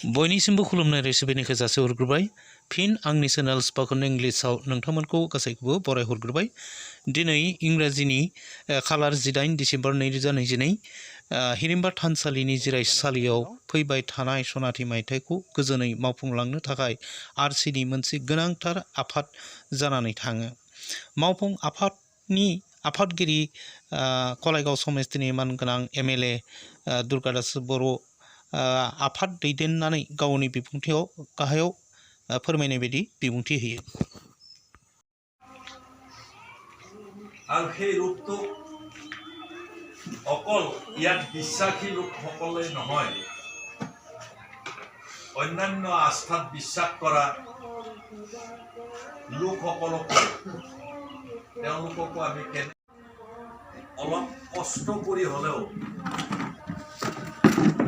बयनिसिमबो खुलुमनाय रेसिपिनिखौ जासि हरग्रोबाय फिन आंनि चेनेल स्पोकन इंलिशआव नोंथांमोनखौ गासैखौबो बराय हरग्रोबाय दिनै इंराजिनि खालार 18 डिसेम्बर 2022 हिरिम्बा थानसालिनि जिरायसालियाव फैबाय थानाय सनाथि मायथाइखौ गोजोनै मावफुंलांनो थाखाय आरसिनि मोनसे गोनांथार आफाद जानानै थाङो। मावफुं आफादनि आफादगिरि कलाइगाव समेस्तिनि मानगोनां एमएलए दुर्गादास बर' आफाद दैदेननानै गावनि बिबुंथियाव गाहायाव फोरमायनाय बायदि बिबुंथि होयो। আৰু সেই ৰূপটো অকল ইয়াত বিশ্বাসী লোকসকলে নহয়, অন্যান্য আস্থাত বিশ্বাস কৰা তেওঁলোককো আমি অলপ কষ্ট কৰি হ'লেও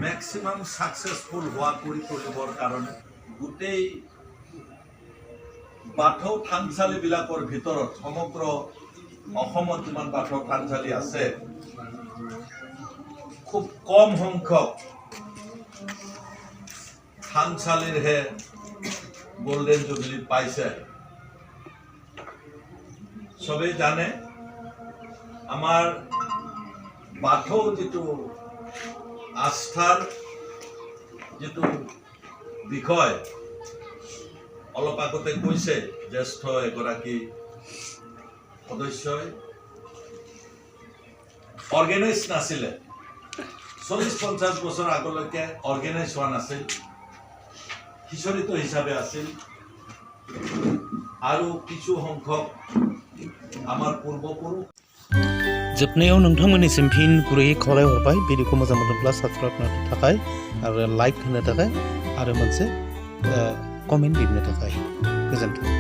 মেক্সিমাম সাকসেসফুল হোৱা কৰি তুলিবৰ কাৰণে গোটেই বাথৌ থানচালিবিলাকৰ ভিতৰত সমগ্ৰ অসমত যিমান বাথৌ থানচালি আছে খুব কম সংখ্যক থানচালিৰহে গোল্ডেন জুবিলি পাইছে। সবেই জানে আমাৰ বাথৌ যিটো আস্থাৰ যিটো বিষয় অলপ আগতে কৈছে জ্যেষ্ঠ এগৰাকী সদস্যই অৰ্গেনাইজ নাছিলে, 40-50 বছৰ আগলৈকে অৰ্গেনাইজ হোৱা নাছিল, সিঁচৰিত হিচাপে আছিল আৰু কিছু সংখ্যক আমাৰ পূৰ্বপুৰুষ। जोबनायाव नोंथांमोननिसिम फिन गुरैयै खावलायहरबाय भिडिअखौ मोजां मोनोब्ला साबस्क्राइब खालामनो थाखाय आरो लाइक होनो थाखाय आरो मोनसे कमेन्ट लिरनो थाखाय गोजोन्थों।